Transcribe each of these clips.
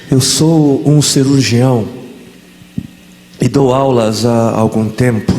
Eu sou um cirurgião e dou aulas há algum tempo.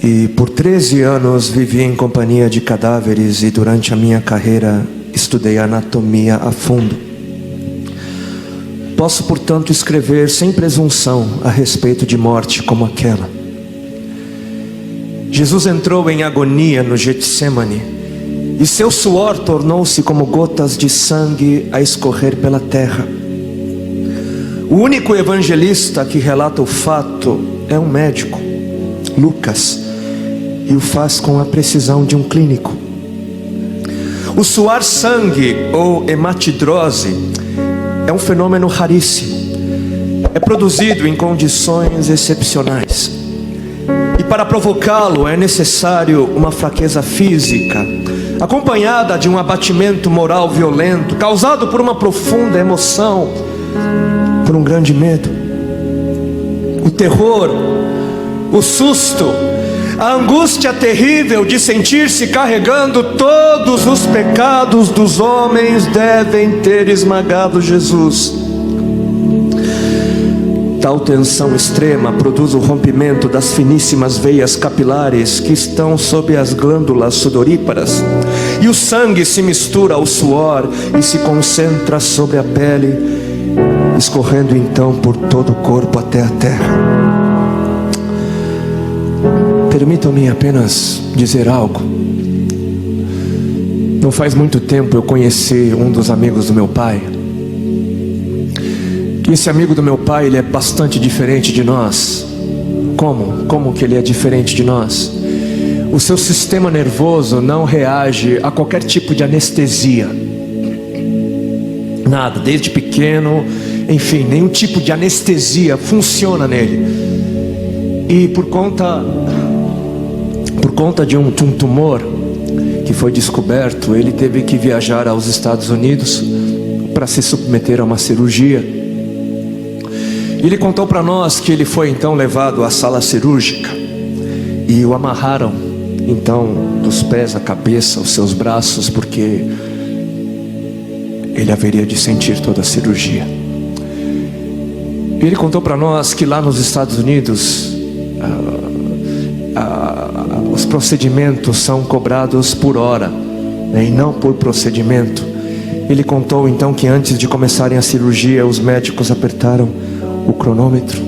E por 13 anos vivi em companhia de cadáveres e durante a minha carreira estudei anatomia a fundo. Posso, portanto, escrever sem presunção a respeito de morte como aquela. Jesus entrou em agonia no Getsemane e seu suor tornou-se como gotas de sangue a escorrer pela terra. O único evangelista que relata o fato é um médico, Lucas, e o faz com a precisão de um clínico. O suar sangue ou hematidrose é um fenômeno raríssimo. É produzido em condições excepcionais. E para provocá-lo é necessário uma fraqueza física, acompanhada de um abatimento moral violento, causado por uma profunda emoção, por um grande medo. O terror, o susto, a angústia terrível de sentir-se carregando todos os pecados dos homens devem ter esmagado Jesus. Tal tensão extrema produz o rompimento das finíssimas veias capilares que estão sob as glândulas sudoríparas, e o sangue se mistura ao suor e se concentra sobre a pele, escorrendo então por todo o corpo até a terra. Permitam-me apenas dizer algo. Não faz muito tempo eu conheci um dos amigos do meu pai. E esse amigo do meu pai, ele é bastante diferente de nós. Como que ele é diferente de nós? O seu sistema nervoso não reage a qualquer tipo de anestesia. Nada, desde pequeno, enfim, nenhum tipo de anestesia funciona nele. E por conta de um tumor que foi descoberto, ele teve que viajar aos Estados Unidos para se submeter a uma cirurgia. Ele contou para nós que ele foi então levado à sala cirúrgica e o amarraram então dos pés à cabeça, os seus braços, porque ele haveria de sentir toda a cirurgia. Ele contou para nós que lá nos Estados Unidos os procedimentos são cobrados por hora, né, e não por procedimento. Ele contou então que antes de começarem a cirurgia, os médicos apertaram o cronômetro,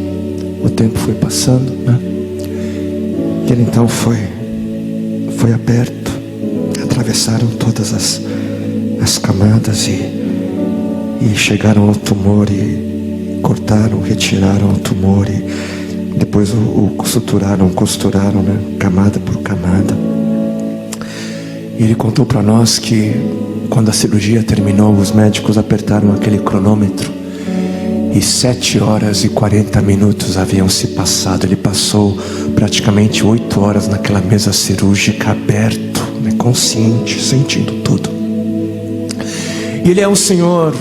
o tempo foi passando, né? E ele então foi aberto, atravessaram todas as camadas e chegaram ao tumor e cortaram, retiraram o tumor e depois o costuraram, né? Camada por camada. E ele contou para nós que quando a cirurgia terminou, os médicos apertaram aquele cronômetro e 7 horas e 40 minutos haviam se passado. Ele passou praticamente 8 horas naquela mesa cirúrgica, aberto, né? Consciente, sentindo tudo. E ele é um senhor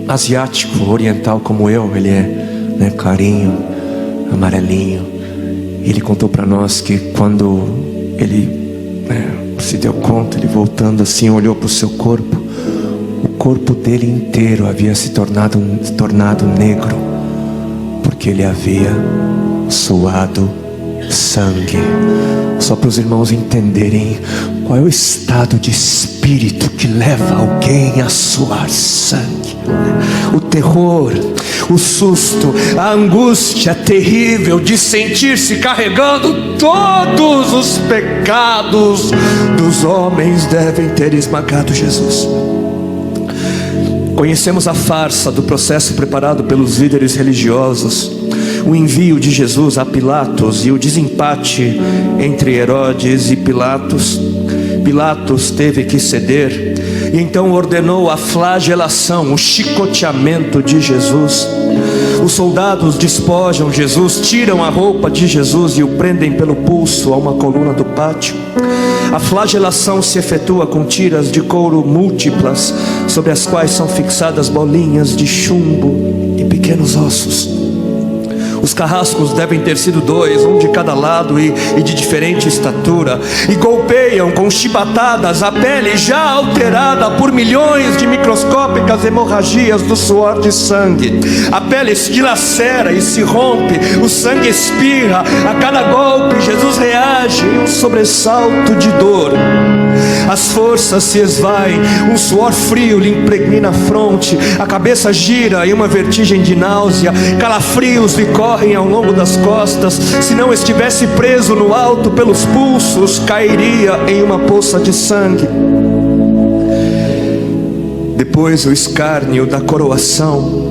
asiático, oriental como eu. Ele é, né, clarinho, amarelinho. Ele contou para nós que quando ele, né, se deu conta, ele voltando assim, olhou para o seu corpo. O corpo dele inteiro havia se tornado negro, porque ele havia suado sangue. Só para os irmãos entenderem qual é o estado de espírito que leva alguém a suar sangue. O terror, o susto, a angústia terrível de sentir-se carregando todos os pecados dos homens devem ter esmagado Jesus. Conhecemos a farsa do processo preparado pelos líderes religiosos, o envio de Jesus a Pilatos e o desempate entre Herodes e Pilatos. Pilatos teve que ceder e então ordenou a flagelação, o chicoteamento de Jesus. Os soldados despojam Jesus, tiram a roupa de Jesus e o prendem pelo pulso a uma coluna do pátio. A flagelação se efetua com tiras de couro múltiplas, sobre as quais são fixadas bolinhas de chumbo e pequenos ossos. Os carrascos devem ter sido 2, um de cada lado e de diferente estatura, e golpeiam com chibatadas a pele já alterada por milhões de microscópicas hemorragias do suor de sangue. A pele se dilacera e se rompe, o sangue espirra. A cada golpe Jesus reage em um sobressalto de dor. As forças se esvaem, um suor frio lhe impregna a fronte, a cabeça gira em uma vertigem de náusea, calafrios lhe correm ao longo das costas. Se não estivesse preso no alto pelos pulsos, cairia em uma poça de sangue. Depois o escárnio da coroação,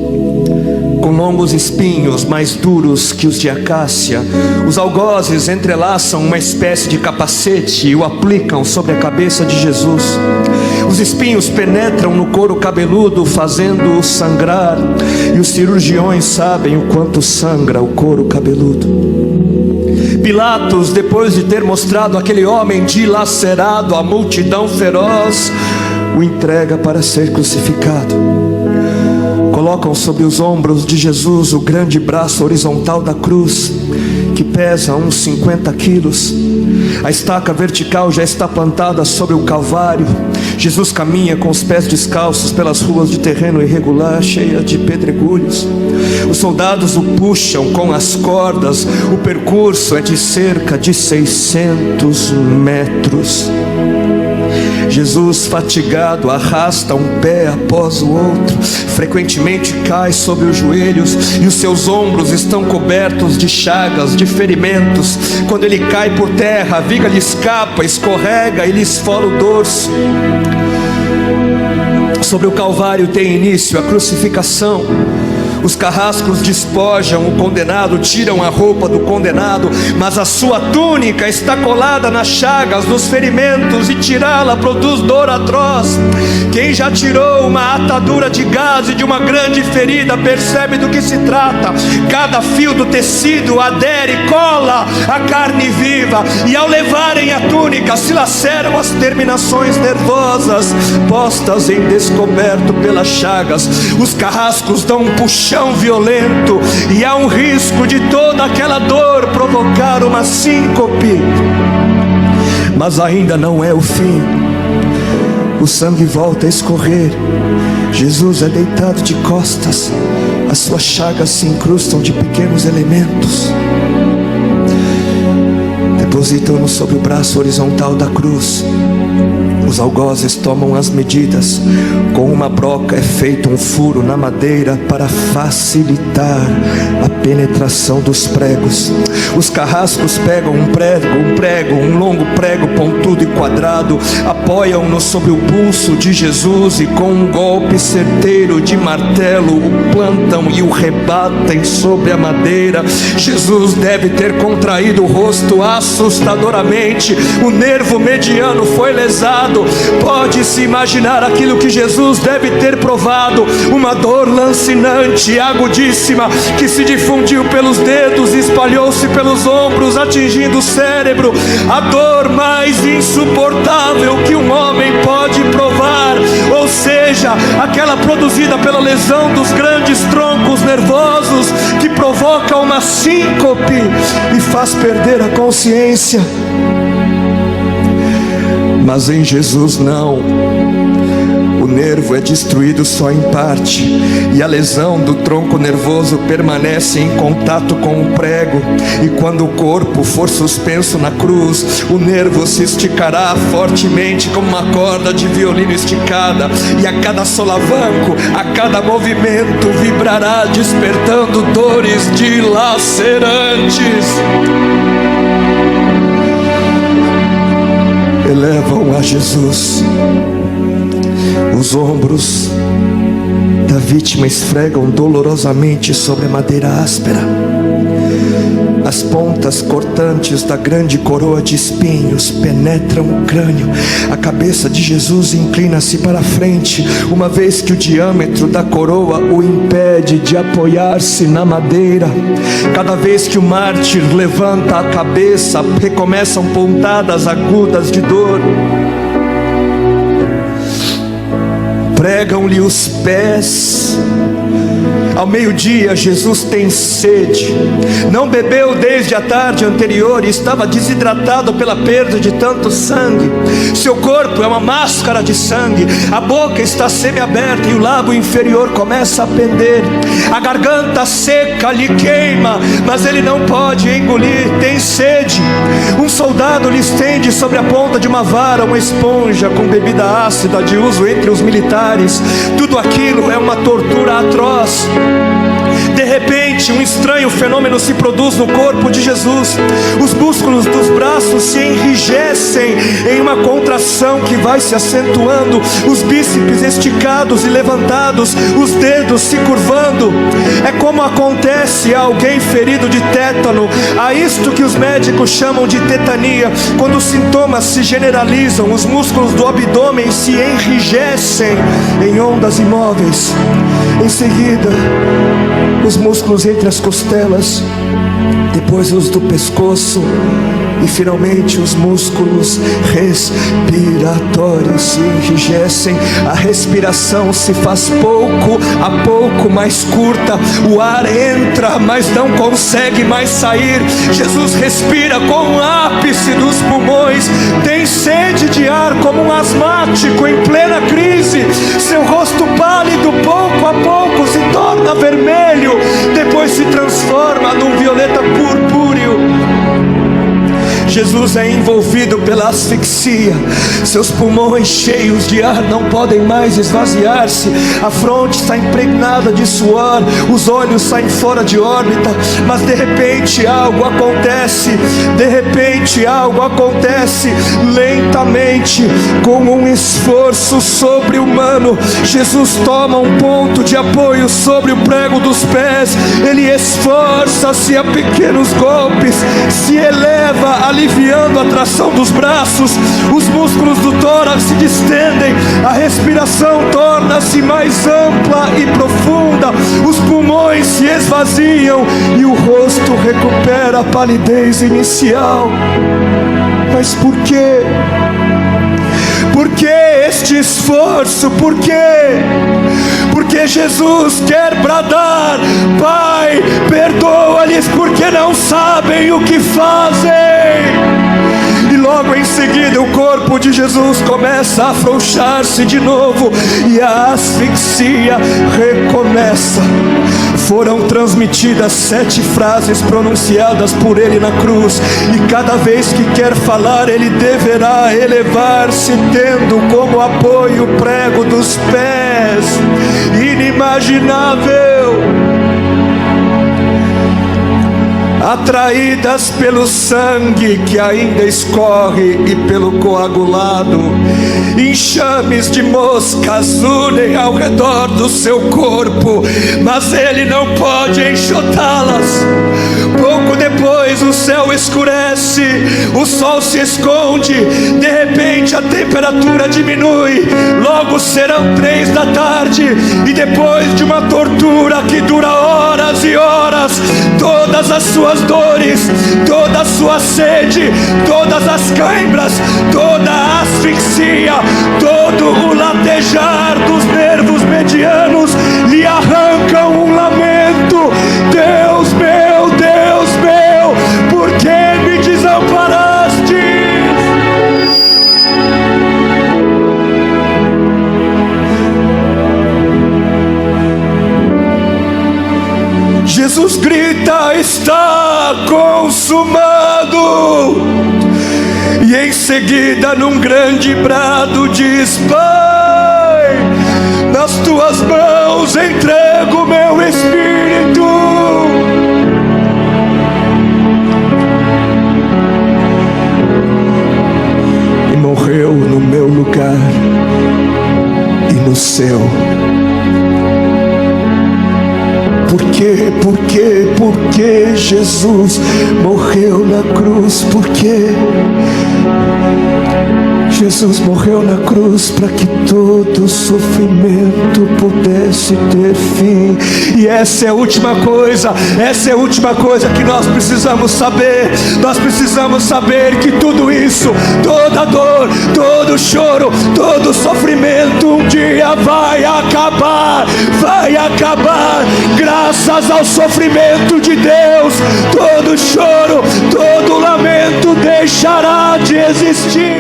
com longos espinhos mais duros que os de acácia. Os algozes entrelaçam uma espécie de capacete e o aplicam sobre a cabeça de Jesus. Os espinhos penetram no couro cabeludo, fazendo-o sangrar, e os cirurgiões sabem o quanto sangra o couro cabeludo. Pilatos, depois de ter mostrado aquele homem dilacerado à multidão feroz, o entrega para ser crucificado. Colocam sobre os ombros de Jesus o grande braço horizontal da cruz, que pesa uns 50 quilos. A estaca vertical já está plantada sobre o Calvário. Jesus caminha com os pés descalços pelas ruas de terreno irregular, cheia de pedregulhos. Os soldados o puxam com as cordas. O percurso é de cerca de 600 metros. Jesus, fatigado, arrasta um pé após o outro, frequentemente cai sobre os joelhos, e os seus ombros estão cobertos de chagas, de ferimentos. Quando ele cai por terra, a viga lhe escapa, escorrega e lhe esfola o dorso. Sobre o Calvário tem início a crucificação. Os carrascos despojam o condenado, tiram a roupa do condenado, mas a sua túnica está colada nas chagas, nos ferimentos, e tirá-la produz dor atroz. Quem já tirou uma atadura de gás e de uma grande ferida percebe do que se trata. Cada fio do tecido adere, cola a carne viva, e ao levarem a túnica se laceram as terminações nervosas, postas em descoberto pelas chagas. Os carrascos dão um puxão violento, e há um risco de toda aquela dor provocar uma síncope. Mas ainda não é o fim. O sangue volta a escorrer. Jesus é deitado de costas. As suas chagas se incrustam de pequenos elementos. Depositam-no sobre o braço horizontal da cruz. Os algozes tomam as medidas. Com uma broca é feito um furo na madeira para facilitar a penetração dos pregos. Os carrascos pegam um longo prego pontudo e quadrado, apoiam-no sobre o pulso de Jesus e com um golpe certeiro de martelo o plantam e o rebatem sobre a madeira. Jesus deve ter contraído o rosto assustadoramente. O nervo mediano foi lesado. Pode-se imaginar aquilo que Jesus deve ter provado: uma dor lancinante e agudíssima que se difundiu pelos dedos e espalhou-se pelos ombros, atingindo o cérebro. A dor mais insuportável que um homem pode provar, ou seja, aquela produzida pela lesão dos grandes troncos nervosos, que provoca uma síncope e faz perder a consciência. Mas em Jesus não. O nervo é destruído só em parte, e a lesão do tronco nervoso permanece em contato com o prego. E quando o corpo for suspenso na cruz, o nervo se esticará fortemente como uma corda de violino esticada, e a cada solavanco, a cada movimento, vibrará despertando dores dilacerantes. Elevam a Jesus. Os ombros da vítima esfregam dolorosamente sobre a madeira áspera. As pontas cortantes da grande coroa de espinhos penetram o crânio. A cabeça de Jesus inclina-se para a frente, uma vez que o diâmetro da coroa o impede de apoiar-se na madeira. Cada vez que o mártir levanta a cabeça, recomeçam pontadas agudas de dor. Pregam-lhe os pés. Ao meio-dia, Jesus tem sede. Não bebeu desde a tarde anterior e estava desidratado pela perda de tanto sangue. Seu corpo é uma máscara de sangue. A boca está semiaberta e o lábio inferior começa a pender. A garganta seca lhe queima, mas ele não pode engolir. Tem sede. Um soldado lhe estende sobre a ponta de uma vara uma esponja com bebida ácida de uso entre os militares. Tudo aquilo é uma tortura atroz. De repente, um estranho fenômeno se produz no corpo de Jesus. Os músculos dos braços se enrijecem em uma contração que vai se acentuando, os bíceps esticados e levantados, os dedos se curvando. É como acontece a alguém ferido de tétano, a isto que os médicos chamam de tetania. Quando os sintomas se generalizam, os músculos do abdômen se enrijecem em ondas imóveis. Em seguida, os músculos entre as costelas, depois os do pescoço e finalmente os músculos respiratórios se enrijecem. A respiração se faz pouco a pouco mais curta. O ar entra, mas não consegue mais sair. Jesus respira com o ápice dos pulmões. Tem sede de ar como um asmático em plena crise. Seu rosto pálido pouco a pouco se torna vermelho, depois se transforma num violeta purpúreo. Jesus é envolvido pela asfixia. Seus pulmões cheios de ar não podem mais esvaziar-se. A fronte está impregnada de suor. Os olhos saem fora de órbita. Mas de repente algo acontece. De repente algo acontece. Lentamente, com um esforço sobre-humano, Jesus toma um ponto de apoio sobre o prego dos pés. Ele esforça-se a pequenos golpes. Se eleva aliviando a tração dos braços. Os músculos do tórax se distendem. A respiração torna-se mais ampla e profunda. Os pulmões se esvaziam e o rosto recupera a palidez inicial. Mas por quê? Por que este esforço? Por quê? Porque Jesus quer bradar: Pai, perdoa-lhes porque não sabem o que fazem. E logo em seguida o corpo de Jesus começa a afrouxar-se de novo e a asfixia recomeça. Foram transmitidas 7 frases pronunciadas por ele na cruz, e cada vez que quer falar ele deverá elevar-se, tendo como apoio o prego dos pés. Inimaginável. Atraídas pelo sangue que ainda escorre e pelo coagulado, enxames de moscas unem ao redor do seu corpo, mas ele não pode enxotá-las. Pouco depois o céu escurece, o sol se esconde, de repente a temperatura diminui. Logo serão 3 da tarde, e depois de uma tortura que dura horas e horas, todas as suas dores, toda a sua sede, todas as cãibras, toda a asfixia, todo o latejar dos nervos medianos lhe arrancam um lamento: Deus meu, por que me desamparaste? Jesus grita: está consumado. E em seguida, num grande brado, diz: Pai, nas tuas mãos entrego meu espírito. E morreu no meu lugar e no seu. Por que Jesus morreu na cruz? Por quê? Jesus morreu na cruz para que todo sofrimento pudesse ter fim. E essa é a última coisa, que nós precisamos saber. Nós precisamos saber que tudo isso, toda dor, todo choro, todo sofrimento um dia vai acabar. Graças ao sofrimento de Deus, todo choro, todo lamento deixará de existir.